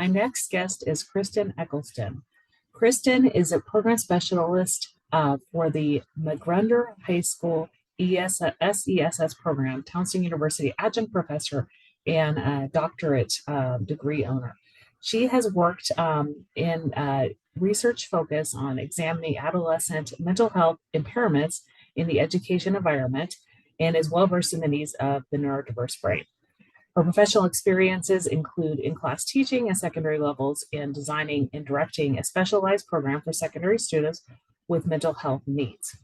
My next guest is Kristen Eccleston. Kristen is a program specialist for the McGrunder High School SESS program, Towson University adjunct professor, and a doctorate degree owner. She has worked in research focus on examining adolescent mental health impairments in the education environment and is well versed in the needs of the neurodiverse brain. Her professional experiences include in-class teaching at secondary levels and designing and directing a specialized program for secondary students with mental health needs.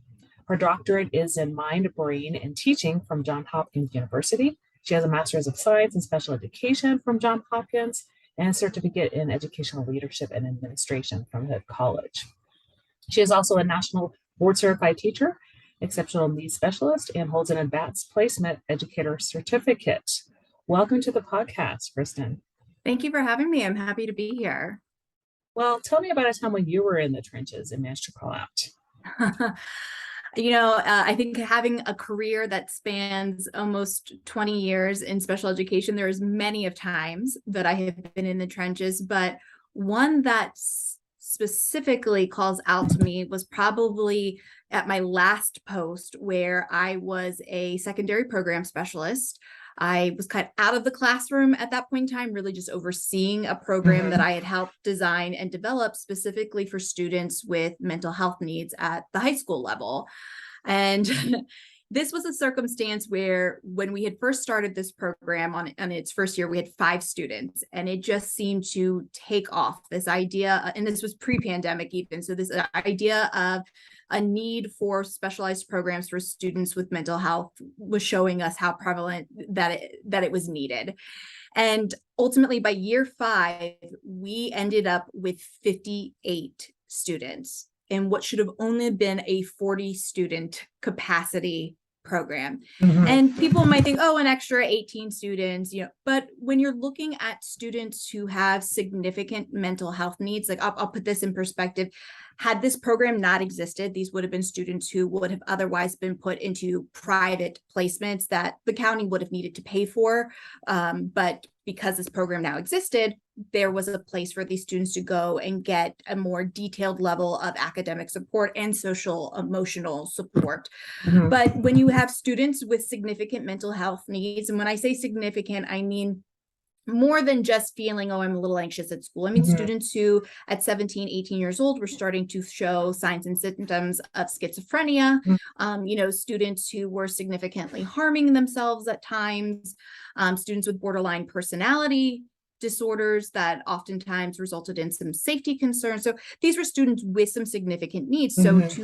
Her doctorate is in mind, brain, and teaching from Johns Hopkins University. She has a Master's of Science in Special Education from Johns Hopkins and a certificate in Educational Leadership and Administration from the college. She is also a National Board Certified Teacher, Exceptional Needs Specialist, and holds an Advanced Placement Educator Certificate. Welcome to the podcast, Kristen. Thank you for having me. I'm happy to be here. Well, tell me about a time when you were in the trenches and managed to crawl out. I think having a career that spans almost 20 years in special education, there's many of times that I have been in the trenches, but one that specifically calls out to me was probably at my last post where I was a secondary program specialist. I was cut out of the classroom at that point in time, really just overseeing a program that I had helped design and develop specifically for students with mental health needs at the high school level. And this was a circumstance where when we had first started this program on its first year, we had 5 students, and it just seemed to take off. This idea, and this was pre-pandemic even, so this idea of a need for specialized programs for students with mental health was showing us how prevalent that it was needed. And ultimately, by year 5, we ended up with 58 students in what should have only been a 40-student capacity program. And people might think, oh, an extra 18 students, but when you're looking at students who have significant mental health needs, like I'll put this in perspective. Had this program not existed, these would have been students who would have otherwise been put into private placements that the county would have needed to pay for. But because this program now existed, there was a place for these students to go and get a more detailed level of academic support and social emotional support. But when you have students with significant mental health needs, and when I say significant, I mean more than just feeling, oh, I'm a little anxious at school. I mean, students who at 17, 18 years old were starting to show signs and symptoms of schizophrenia, students who were significantly harming themselves at times, students with borderline personality disorders that oftentimes resulted in some safety concerns. So these were students with some significant needs. So to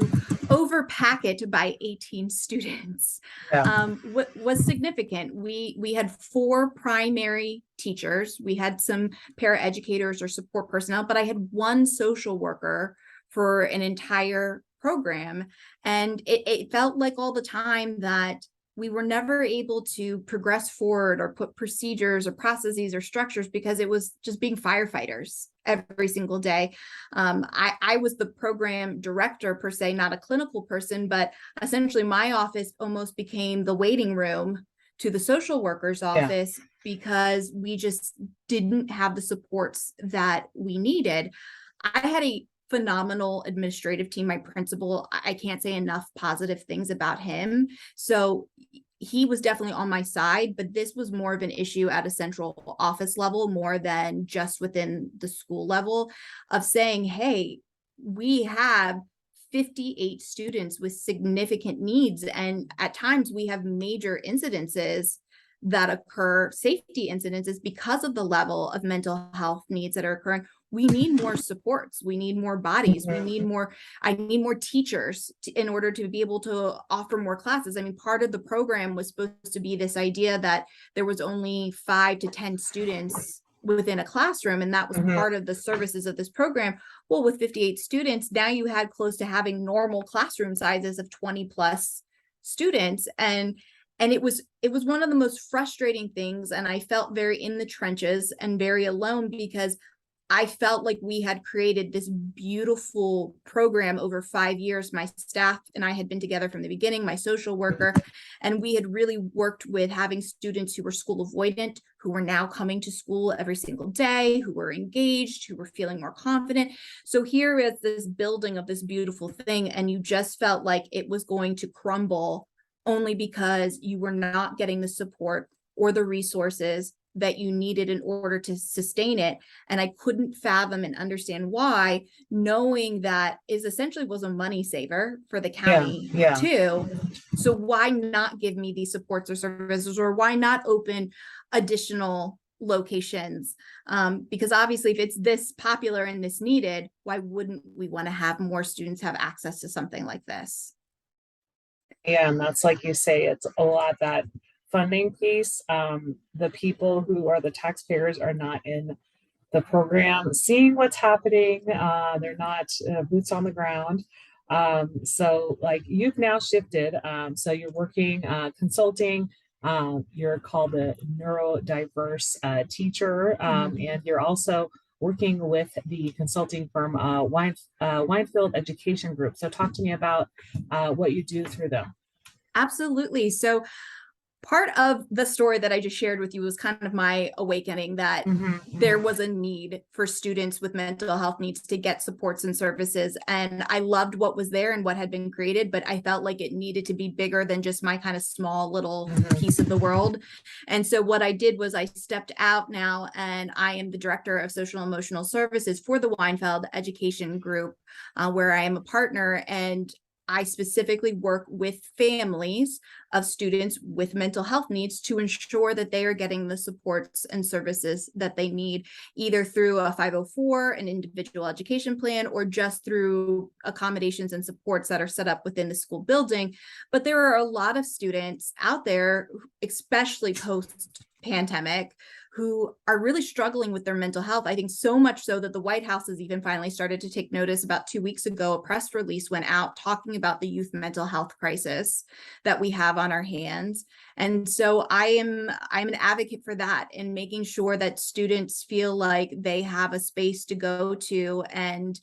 overpack it by 18 students was significant. We had 4 primary teachers. We had some paraeducators or support personnel, but I had 1 social worker for an entire program. And it felt like all the time that we were never able to progress forward or put procedures or processes or structures because it was just being firefighters every single day. I was the program director per se, not a clinical person, but essentially my office almost became the waiting room to the social worker's office because we just didn't have the supports that we needed. I had a phenomenal administrative team. My principal, I can't say enough positive things about him. So he was definitely on my side, but this was more of an issue at a central office level, more than just within the school level, of saying, hey, we have 58 students with significant needs. And at times we have major incidences that occur, safety incidences, because of the level of mental health needs that are occurring. We need more supports. We need more bodies. I need more teachers in order to be able to offer more classes. I mean, part of the program was supposed to be this idea that there was only 5 to 10 students within a classroom, and that was part of the services of this program. Well, with 58 students, now you had close to having normal classroom sizes of 20 plus students. And it was one of the most frustrating things. And I felt very in the trenches and very alone because I felt like we had created this beautiful program over 5 years. My staff and I had been together from the beginning, my social worker, and we had really worked with having students who were school avoidant, who were now coming to school every single day, who were engaged, who were feeling more confident. So here is this building of this beautiful thing, and you just felt like it was going to crumble only because you were not getting the support or the resources that you needed in order to sustain it. And I couldn't fathom and understand why, knowing that is essentially was a money saver for the Yeah, county yeah, too. So why not give me these supports or services, or why not open additional locations? Because obviously if it's this popular and this needed, why wouldn't we want to have more students have access to something like this? yeah. And that's like you say, it's a lot that funding piece. The people who are the taxpayers are not in the program, seeing what's happening. They're not boots on the ground. So like you've now shifted. So you're working consulting. You're called a neurodiverse teacher, and you're also working with the consulting firm Winefield Education Group. So talk to me about what you do through them. Absolutely. So part of the story that I just shared with you was kind of my awakening that there was a need for students with mental health needs to get supports and services. And I loved what was there and what had been created, but I felt like it needed to be bigger than just my kind of small little piece of the world. And so what I did was I stepped out now, and I am the director of social emotional services for the Weinfeld Education Group, where I am a partner. And I specifically work with families of students with mental health needs to ensure that they are getting the supports and services that they need, either through a 504, an individual education plan, or just through accommodations and supports that are set up within the school building. But there are a lot of students out there, especially post-pandemic, who are really struggling with their mental health. I think so much so that the White House has even finally started to take notice. About 2 weeks ago, a press release went out talking about the youth mental health crisis that we have on our hands. And so I'm an advocate for that, and making sure that students feel like they have a space to go to and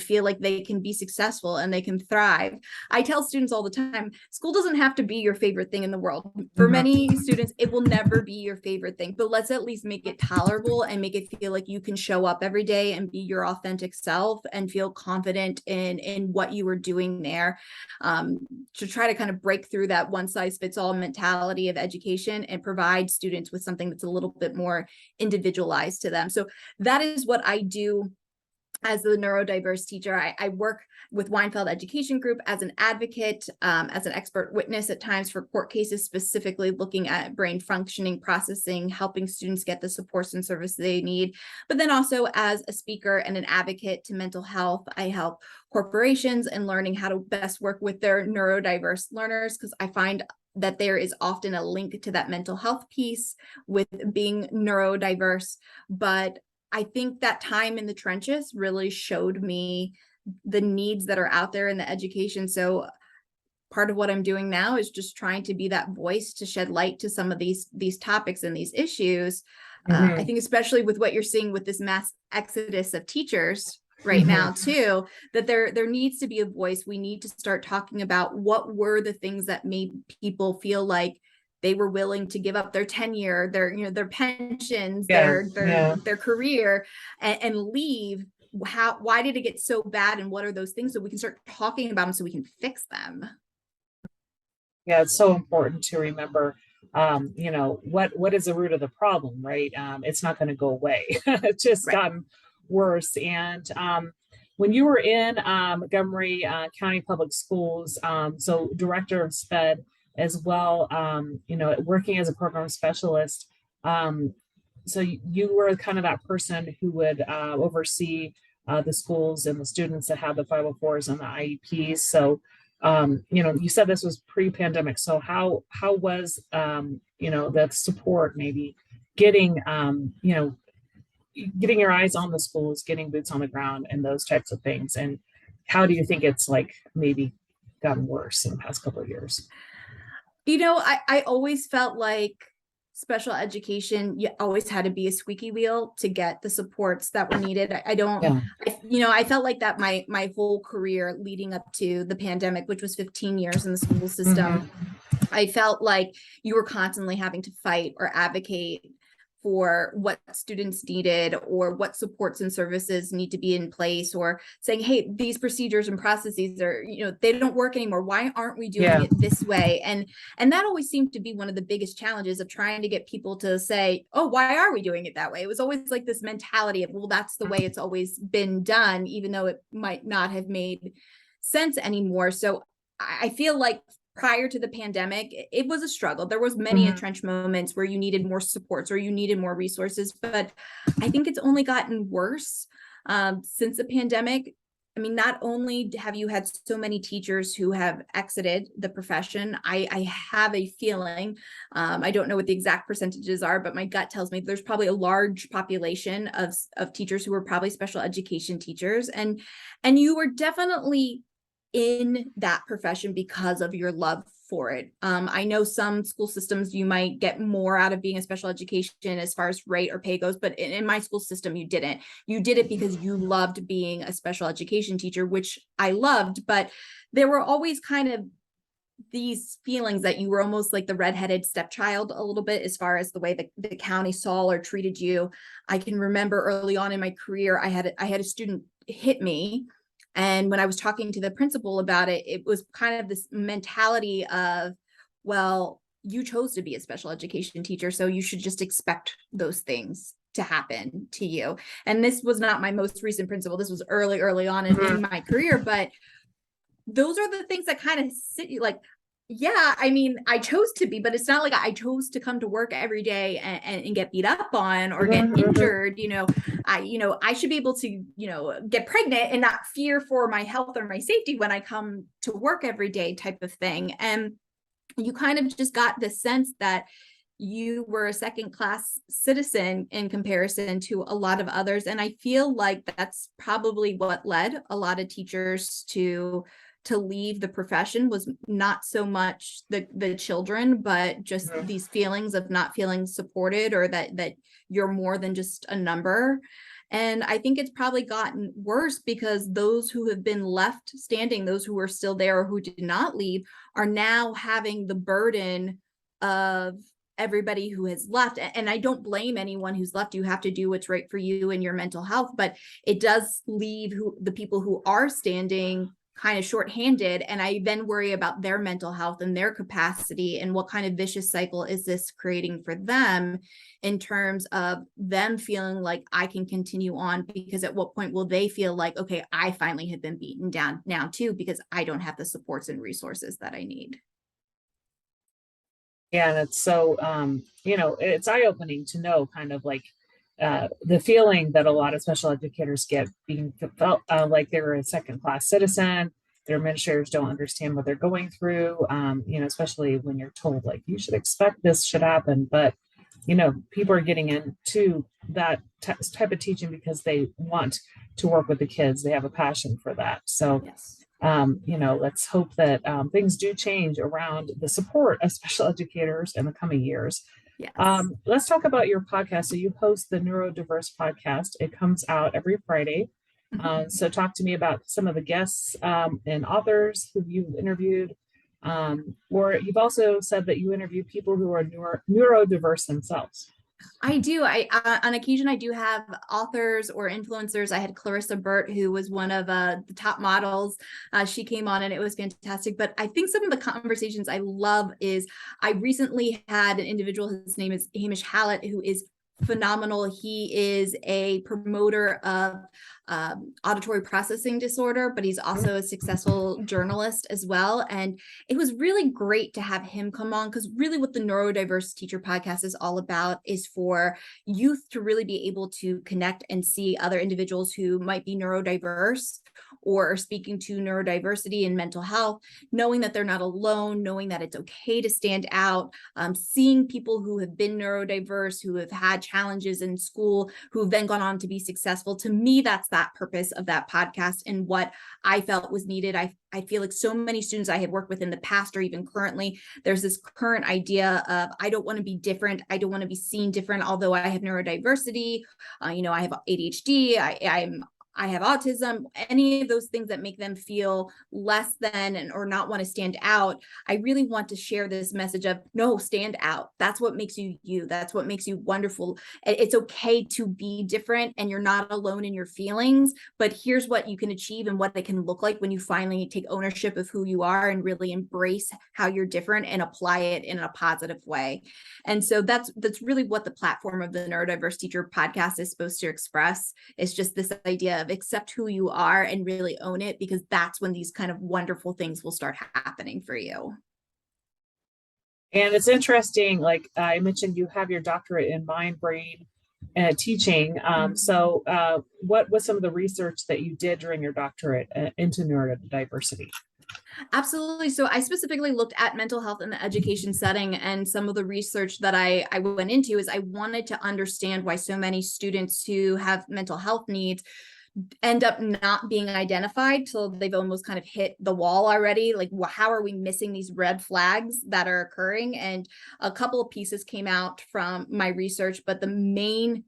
feel like they can be successful and they can thrive. I tell students all the time, school doesn't have to be your favorite thing in the world. For many students, it will never be your favorite thing, but let's at least make it tolerable and make it feel like you can show up every day and be your authentic self and feel confident in what you were doing there. To try to kind of break through that one size fits all mentality of education and provide students with something that's a little bit more individualized to them. So that is what I do as the neurodiverse teacher. I work with Weinfeld Education Group as an advocate, as an expert witness at times for court cases, specifically looking at brain functioning, processing, helping students get the supports and services they need. But then also as a speaker and an advocate to mental health, I help corporations in learning how to best work with their neurodiverse learners, because I find that there is often a link to that mental health piece with being neurodiverse. But I think that time in the trenches really showed me the needs that are out there in the education. So part of what I'm doing now is just trying to be that voice to shed light to some of these topics and these issues. I think especially with what you're seeing with this mass exodus of teachers right now too, that there needs to be a voice. We need to start talking about what were the things that made people feel like they were willing to give up their tenure, their pensions, their career, and leave. Why did it get so bad, and what are those things, so we can start talking about them so we can fix them? Yeah, it's so important to remember, what is the root of the problem, right? It's not going to go away. It's just Right. gotten worse. And when you were in Montgomery County Public Schools, so director of SPED as well, working as a program specialist, so you were kind of that person who would oversee the schools and the students that have the 504s and the IEPs. So you said this was pre-pandemic. So how was that support, maybe getting getting your eyes on the schools, getting boots on the ground, and those types of things? And how do you think it's like maybe gotten worse in the past couple of years? I always felt like special education, you always had to be a squeaky wheel to get the supports that were needed. I don't, Yeah. I felt like that my whole career leading up to the pandemic, which was 15 years in the school system, I felt like you were constantly having to fight or advocate for what students needed or what supports and services need to be in place, or saying, hey, these procedures and processes are, they don't work anymore. Why aren't we doing it this way? And that always seemed to be one of the biggest challenges of trying to get people to say, oh, why are we doing it that way? It was always like this mentality of, well, that's the way it's always been done, even though it might not have made sense anymore. So I feel like prior to the pandemic, it was a struggle. There was many entrenched moments where you needed more supports or you needed more resources, but I think it's only gotten worse since the pandemic. I mean, not only have you had so many teachers who have exited the profession, I have a feeling, I don't know what the exact percentages are, but my gut tells me there's probably a large population of teachers who were probably special education teachers. And you were definitely in that profession because of your love for it. I know some school systems you might get more out of being a special education as far as rate or pay goes, but in my school system, you didn't. You did it because you loved being a special education teacher, which I loved, but there were always kind of these feelings that you were almost like the redheaded stepchild a little bit as far as the way that the county saw or treated you. I can remember early on in my career, I had a student hit me. And when I was talking to the principal about it, it was kind of this mentality of, well, you chose to be a special education teacher, so you should just expect those things to happen to you. And this was not my most recent principal. This was early on in my career, but those are the things that kind of sit you like, yeah, I mean, I chose to be, but it's not like I chose to come to work every day and get beat up on or get injured. I should be able to, get pregnant and not fear for my health or my safety when I come to work every day type of thing. And you kind of just got the sense that you were a second class citizen in comparison to a lot of others. And I feel like that's probably what led a lot of teachers to leave the profession, was not so much the children, but just these feelings of not feeling supported, or that you're more than just a number. And I think it's probably gotten worse because those who have been left standing, those who are still there or who did not leave, are now having the burden of everybody who has left. And I don't blame anyone who's left. You have to do what's right for you and your mental health, but it does leave the people who are standing kind of shorthanded. And I then worry about their mental health and their capacity, and what kind of vicious cycle is this creating for them in terms of them feeling like I can continue on, because at what point will they feel like, okay, I finally have been beaten down now too, because I don't have the supports and resources that I need. Yeah, and it's so it's eye-opening to know kind of like the feeling that a lot of special educators get, being felt like they're a second-class citizen. Their administrators don't understand what they're going through, especially when you're told like you should expect this should happen. But people are getting into that type of teaching because they want to work with the kids. They have a passion for that. So Yes. let's hope that things do change around the support of special educators in the coming years. Yes. Let's talk about your podcast. So you host the Neurodiverse podcast. It comes out every Friday. So talk to me about some of the guests and authors who you've interviewed. Or you've also said that you interview people who are neurodiverse themselves. I do. On occasion, I do have authors or influencers. I had Clarissa Burt, who was one of the top models. She came on and it was fantastic. But I think some of the conversations I love is, I recently had an individual, his name is Hamish Hallett, who is phenomenal. He is a promoter of auditory processing disorder, but he's also a successful journalist as well. And it was really great to have him come on, because really what the Neurodiverse Teacher podcast is all about is for youth to really be able to connect and see other individuals who might be neurodiverse or are speaking to neurodiversity and mental health, knowing that they're not alone, knowing that it's okay to stand out, seeing people who have been neurodiverse, who have had challenges in school who've then gone on to be successful. To me, that's that purpose of that podcast and what I felt was needed. I feel like so many students I had worked with in the past or even currently, there's this current idea of, I don't want to be different. I don't want to be seen different. Although I have neurodiversity, I have ADHD, I have autism, any of those things that make them feel less than or not want to stand out. I really want to share this message of no, stand out. That's what makes you you. That's what makes you wonderful. It's okay to be different and you're not alone in your feelings, but here's what you can achieve and what it can look like when you finally take ownership of who you are and really embrace how you're different and apply it in a positive way. And so that's really what the platform of the Neurodiverse Teacher podcast is supposed to express. It's just this idea of accept who you are and really own it, because that's when these kind of wonderful things will start happening for you. And it's interesting, like I mentioned, you have your doctorate in mind, brain, teaching. What was some of the research that you did during your doctorate into neurodiversity? Absolutely. So I specifically looked at mental health in the education setting, and some of the research that I went into is I wanted to understand why so many students who have mental health needs end up not being identified till they've almost kind of hit the wall already. Like, how are we missing these red flags that are occurring? And a couple of pieces came out from my research, but the main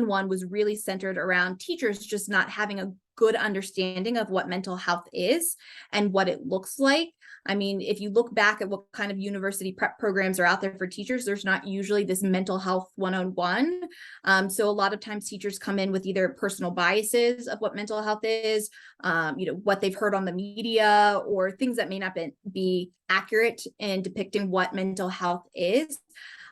one was really centered around teachers just not having a good understanding of what mental health is and what it looks like. I mean, if you look back at what kind of university prep programs are out there for teachers, there's not usually this mental health 101. So a lot of times teachers come in with either personal biases of what mental health is, what they've heard on the media, or things that may not be accurate in depicting what mental health is.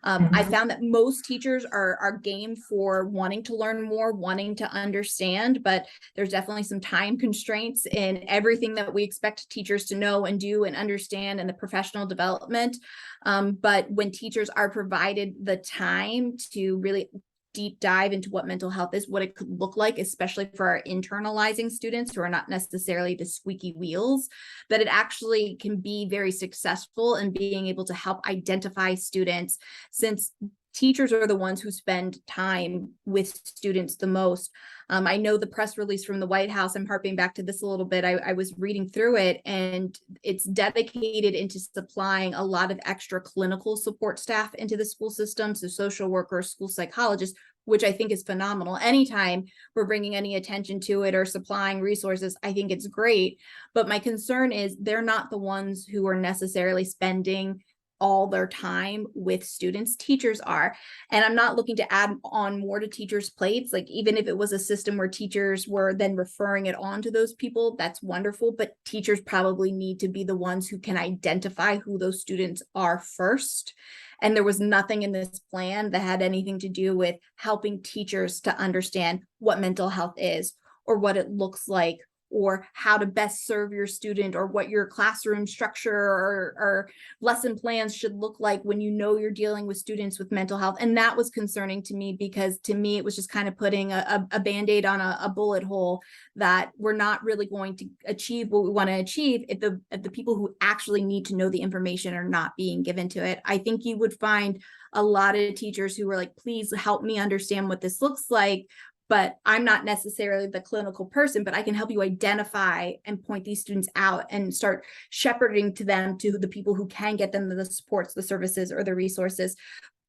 I found that most teachers are game for wanting to learn more, wanting to understand, but there's definitely some time constraints in everything that we expect teachers to know and do and understand in the professional development. But when teachers are provided the time to really deep dive into what mental health is, what it could look like, especially for our internalizing students who are not necessarily the squeaky wheels, that it actually can be very successful in being able to help identify students, since teachers are the ones who spend time with students the most. I know the press release from the White House, I'm harping back to this a little bit. I was reading through it, and it's dedicated into supplying a lot of extra clinical support staff into the school system. So social workers, school psychologists, which I think is phenomenal. Anytime we're bringing any attention to it or supplying resources, I think it's great. But my concern is they're not the ones who are necessarily spending all their time with students. Teachers are. And I'm not looking to add on more to teachers' plates. Like, even if it was a system where teachers were then referring it on to those people, that's wonderful. But teachers probably need to be the ones who can identify who those students are first. And there was nothing in this plan that had anything to do with helping teachers to understand what mental health is, or what it looks like, or how to best serve your student, or what your classroom structure or lesson plans should look like when you know you're dealing with students with mental health. And that was concerning to me, because to me, it was just kind of putting a Band-Aid on a bullet hole, that we're not really going to achieve what we want to achieve if the people who actually need to know the information are not being given to it. I think you would find a lot of teachers who were like, please help me understand what this looks like, but I'm not necessarily the clinical person, but I can help you identify and point these students out and start shepherding to them to the people who can get them the supports, the services, or the resources.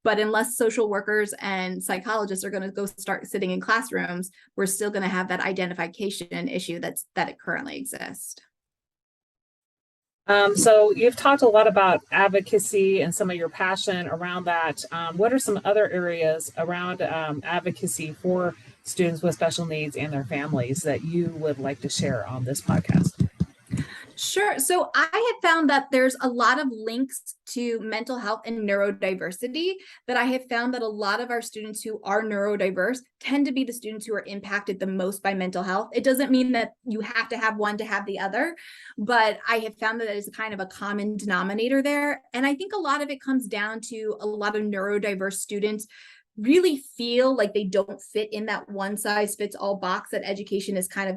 But unless social workers and psychologists are going to go start sitting in classrooms, we're still going to have that identification issue that it currently exists. So you've talked a lot about advocacy and some of your passion around that. What are some other areas around advocacy for students with special needs and their families that you would like to share on this podcast? Sure. So I have found that there's a lot of links to mental health and neurodiversity, that I have found that a lot of our students who are neurodiverse tend to be the students who are impacted the most by mental health. It doesn't mean that you have to have one to have the other, but I have found that it's kind of a common denominator there. And I think a lot of it comes down to a lot of neurodiverse students really feel like they don't fit in that one size fits all box that education is kind of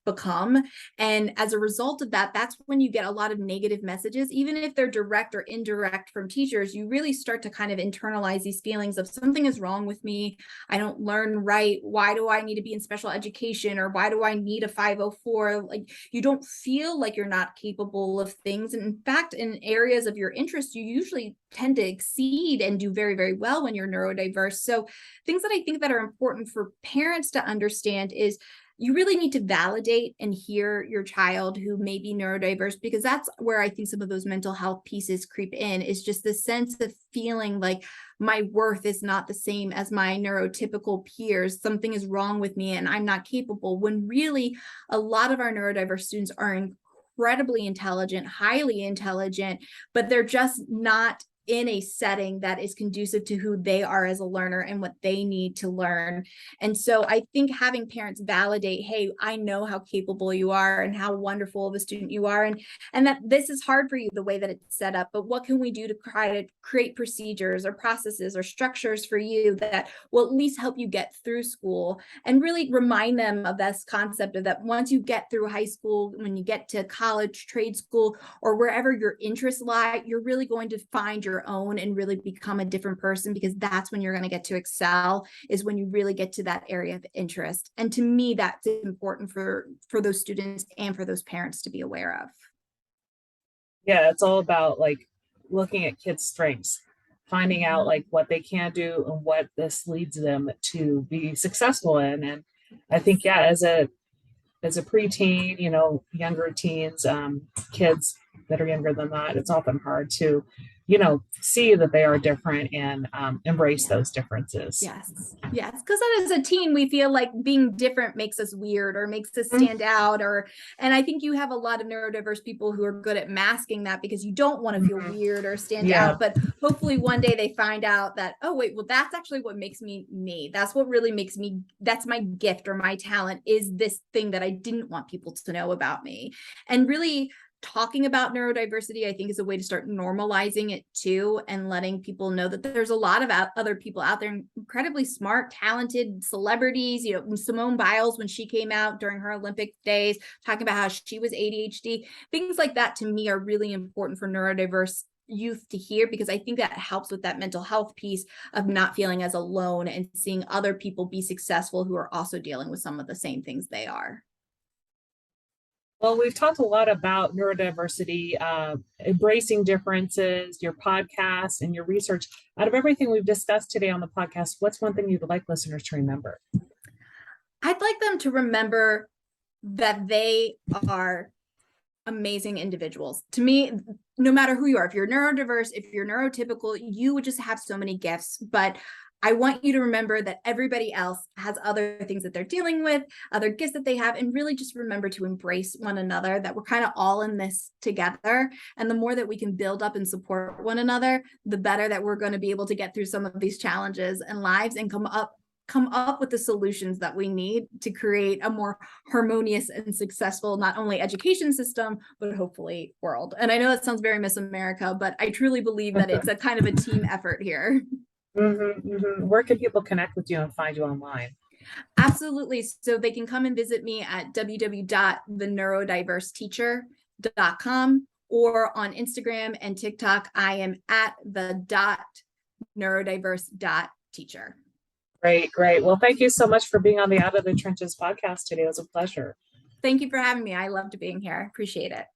become. And as a result of that, that's when you get a lot of negative messages, even if they're direct or indirect from teachers. You really start to kind of internalize these feelings of something is wrong with me. I don't learn right. Why do I need to be in special education? Or why do I need a 504? Like, you don't feel like you're not capable of things. And in fact, in areas of your interest, you usually tend to exceed and do very, very well when you're neurodiverse. So things that I think that are important for parents to understand is you really need to validate and hear your child who may be neurodiverse, because that's where I think some of those mental health pieces creep in, is just the sense of feeling like my worth is not the same as my neurotypical peers. Something is wrong with me and I'm not capable, when really a lot of our neurodiverse students are incredibly intelligent, highly intelligent, but they're just not in a setting that is conducive to who they are as a learner and what they need to learn. And so I think having parents validate, hey, I know how capable you are and how wonderful of a student you are, and that this is hard for you the way that it's set up, but what can we do to try to create procedures or processes or structures for you that will at least help you get through school, and really remind them of this concept of that once you get through high school, when you get to college, trade school, or wherever your interests lie, you're really going to find your own and really become a different person, because that's when you're going to get to excel, is when you really get to that area of interest. And to me, that's important for those students and for those parents to be aware of. Yeah, it's all about like looking at kids' strengths, finding out like what they can do and what this leads them to be successful in. And I think, yeah, as a preteen, younger teens, kids that are younger than that, it's often hard to, see that they are different and embrace those differences. Yes. Because as a teen, we feel like being different makes us weird or makes us stand out. And I think you have a lot of neurodiverse people who are good at masking that, because you don't want to feel weird or stand out. But hopefully one day they find out that, oh, wait, well, that's actually what makes me me. That's what really makes me, that's my gift or my talent, is this thing that I didn't want people to know about me. And really talking about neurodiversity, I think, is a way to start normalizing it too, and letting people know that there's a lot of other people out there, incredibly smart, talented celebrities. Simone Biles, when she came out during her Olympic days, talking about how she was ADHD, things like that to me are really important for neurodiverse youth to hear, because I think that helps with that mental health piece of not feeling as alone and seeing other people be successful who are also dealing with some of the same things they are. Well, we've talked a lot about neurodiversity, embracing differences, your podcast, and your research. Out of everything we've discussed today on the podcast, what's one thing you'd like listeners to remember? I'd like them to remember that they are amazing individuals. To me, no matter who you are, if you're neurodiverse, if you're neurotypical, you would just have so many gifts. But I want you to remember that everybody else has other things that they're dealing with, other gifts that they have, and really just remember to embrace one another, that we're kind of all in this together. And the more that we can build up and support one another, the better that we're going to be able to get through some of these challenges and lives and come up with the solutions that we need to create a more harmonious and successful, not only education system, but hopefully world. And I know that sounds very Miss America, but I truly believe that it's a kind of a team effort here. Where can people connect with you and find you online? Absolutely. So they can come and visit me at www.theneuroDiverseTeacher.com, or on Instagram and TikTok, I am at the.neurodiverse.teacher. Great. Well, thank you so much for being on the Out of the Trenches podcast today. It was a pleasure. Thank you for having me. I loved being here. Appreciate it.